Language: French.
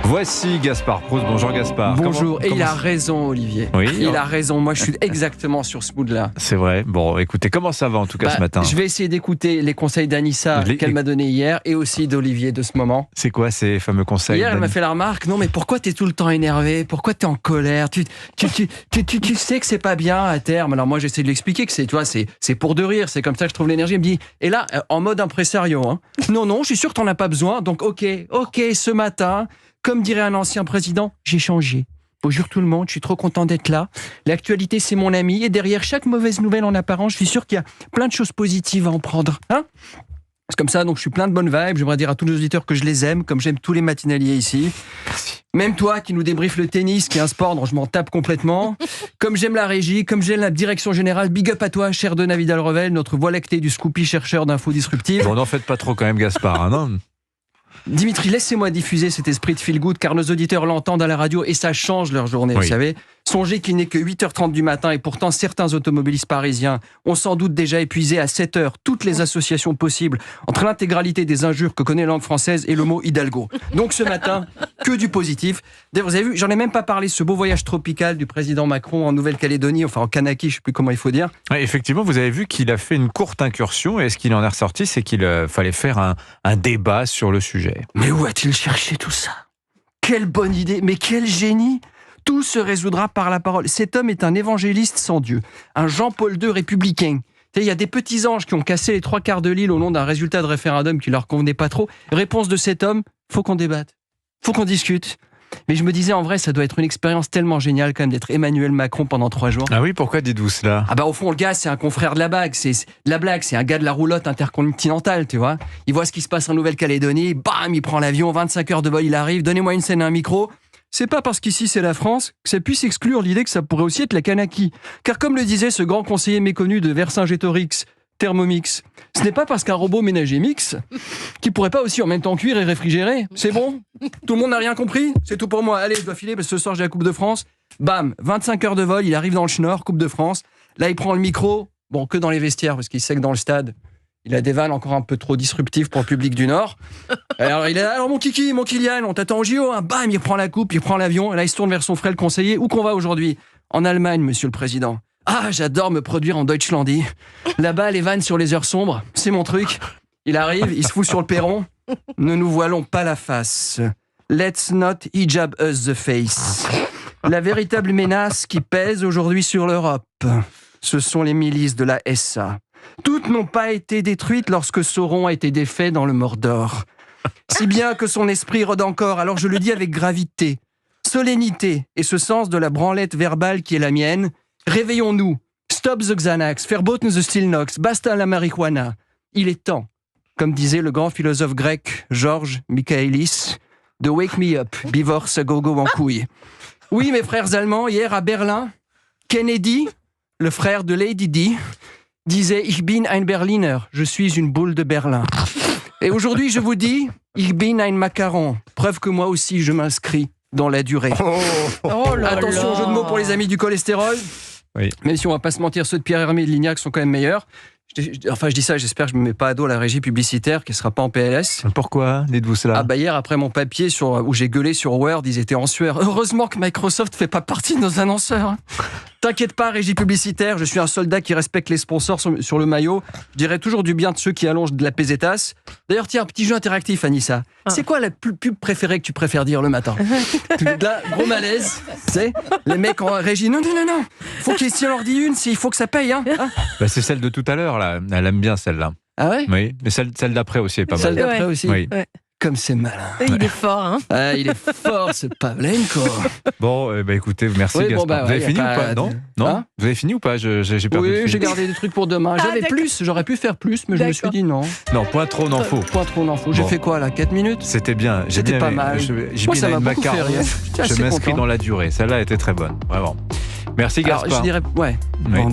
Voici Gaspard Proust. Bonjour Gaspard. Bonjour. Et il a raison, Olivier. Oui. Il a raison. Moi, je suis exactement sur ce mood-là. C'est vrai. Bon, écoutez, comment ça va en tout cas ce matin ? Je vais essayer d'écouter les conseils d'Anissa qu'elle m'a donnés hier et aussi d'Olivier de ce moment. C'est quoi ces fameux conseils ? Hier, elle m'a fait la remarque. Non, mais pourquoi t'es tout le temps énervé ? Pourquoi t'es en colère ? Tu sais que c'est pas bien à terme. Alors moi, j'essaie de lui expliquer que c'est pour de rire. C'est comme ça que je trouve l'énergie. Elle me dit, et là, en mode impresario, hein. Non, je suis sûr que t'en as pas besoin. Donc, ok, ce matin, comme dirait un ancien président, j'ai changé. Bonjour tout le monde, je suis trop content d'être là. L'actualité, c'est mon ami. Et derrière chaque mauvaise nouvelle en apparence, je suis sûr qu'il y a plein de choses positives à en prendre. Hein ? C'est comme ça, donc je suis plein de bonnes vibes. J'aimerais dire à tous nos auditeurs que je les aime, comme j'aime tous les matinaliers ici. Même toi qui nous débriefe le tennis, qui est un sport dont je m'en tape complètement. Comme j'aime la régie, comme j'aime la direction générale. Big up à toi, cher Donat Vidal-Revel, notre voix lactée du Scoopy, chercheur d'infos disruptives. Bon, n'en faites pas trop quand même, Gaspard, hein, non ? Dimitri, laissez-moi diffuser cet esprit de feel good, car nos auditeurs l'entendent à la radio et ça change leur journée, oui. Vous savez. Songez qu'il n'est que 8h30 du matin et pourtant certains automobilistes parisiens ont sans doute déjà épuisé à 7h toutes les associations possibles entre l'intégralité des injures que connaît la langue française et le mot Hidalgo. Donc ce matin, que du positif. D'ailleurs, vous avez vu, j'en ai même pas parlé, ce beau voyage tropical du président Macron en Nouvelle-Calédonie, enfin en Kanaki, je sais plus comment il faut dire. Ouais, effectivement, vous avez vu qu'il a fait une courte incursion et ce qu'il en est ressorti, c'est qu'il fallait faire un débat sur le sujet. Mais où a-t-il cherché tout ça ? Quelle bonne idée, mais quel génie ! Tout se résoudra par la parole. Cet homme est un évangéliste sans Dieu, un Jean-Paul II républicain. Il y a des petits anges qui ont cassé les 3/4 de l'île au nom d'un résultat de référendum qui leur convenait pas trop. Réponse de cet homme, faut qu'on débatte, faut qu'on discute. Mais je me disais, en vrai, ça doit être une expérience tellement géniale quand même d'être Emmanuel Macron pendant 3 jours. Ah oui, pourquoi dites-vous cela ? Ah bah au fond, le gars, c'est un confrère de la blague, c'est un gars de la roulotte intercontinentale, tu vois. Il voit ce qui se passe en Nouvelle-Calédonie, bam, il prend l'avion, 25 heures de vol, il arrive, donnez-moi une scène et un micro. C'est pas parce qu'ici c'est la France que ça puisse exclure l'idée que ça pourrait aussi être la Kanaki. Car comme le disait ce grand conseiller méconnu de Vercingétorix, Thermomix, ce n'est pas parce qu'un robot ménager mix qui pourrait pas aussi en même temps cuire et réfrigérer. C'est bon ? Tout le monde n'a rien compris ? C'est tout pour moi. Allez, je dois filer parce que ce soir j'ai la Coupe de France. Bam, 25 heures de vol, il arrive dans le Schnorr, Coupe de France. Là, il prend le micro, bon, que dans les vestiaires parce qu'il sait que dans le stade, il a des vannes encore un peu trop disruptives pour le public du Nord. Alors, il est là, alors mon kiki, mon Kylian, on t'attend au JO. Hein. Bam, il prend la coupe, il prend l'avion. Et là, il se tourne vers son frère le conseiller. Où qu'on va aujourd'hui ? En Allemagne, monsieur le président. Ah, j'adore me produire en Deutschlandie. Là-bas, les vannes sur les heures sombres, c'est mon truc. Il arrive, il se fout sur le perron. Ne nous voilons pas la face. Let's not hijab us the face. La véritable menace qui pèse aujourd'hui sur l'Europe, ce sont les milices de la SA. Toutes n'ont pas été détruites lorsque Sauron a été défait dans le Mordor. Si bien que son esprit rôde encore, alors je le dis avec gravité, solennité et ce sens de la branlette verbale qui est la mienne. Réveillons-nous, stop the Xanax, verboten the Stilnox, basta la marijuana. Il est temps, comme disait le grand philosophe grec Georges Michaelis, de wake me up, before ça go en couille. Oui, mes frères allemands, hier à Berlin, Kennedy, le frère de Lady Di, disait « Ich bin ein Berliner », je suis une boule de Berlin. Et aujourd'hui, je vous dis « Ich bin ein macaron », preuve que moi aussi, je m'inscris dans la durée. Attention, jeu de mots pour les amis du cholestérol. Oui. Même si on va pas se mentir, ceux de Pierre Hermé et de Lignac sont quand même meilleurs. Enfin, je dis ça, j'espère que je me mets pas à dos la régie publicitaire, qui sera pas en PLS. Pourquoi dites-vous cela ? Ah bah hier, après mon papier où j'ai gueulé sur Word, ils étaient en sueur. Heureusement que Microsoft fait pas partie de nos annonceurs. T'inquiète pas, régie publicitaire, je suis un soldat qui respecte les sponsors sur le maillot. Je dirais toujours du bien de ceux qui allongent de la pesetas. D'ailleurs, tiens, un petit jeu interactif, Anissa. C'est quoi la pub préférée que tu préfères dire le matin ? Là, gros malaise, tu sais, les mecs en régie, non, faut qu'il si on leur dit une, il faut que ça paye, hein. Bah, c'est celle de tout à l'heure, là. Elle aime bien celle-là. Ah ouais ? Oui, mais celle d'après aussi est pas mal. Celle d'après aussi. Oui. Ouais. Comme c'est malin. Il est fort, hein. Ah, il est fort, ce Pavlenko. Bon, écoutez, merci Oui, Gaspard. bon, bah, vous avez ouais, fini ou pas pas ? Non, Hein ? Vous avez fini ou pas ? J'ai perdu le Oui, fil. j'ai gardé des trucs pour demain. J'avais d'accord. plus, j'aurais pu faire plus, mais je me suis dit non. Non, point trop, n'en faut. Point trop, n'en faut. J'ai Bon. fait quoi là ? 4 minutes ? C'était bien. J'ai C'était bien pas aimé. mal. J'ai Moi, bien ça m'a aimé beaucoup fait macaron. rire. J'étais Je assez m'inscris content. dans la durée. Celle-là était très bonne, vraiment. Merci Alors, Gaspard. je dirais, ouais. Oui. Bon, d'accord.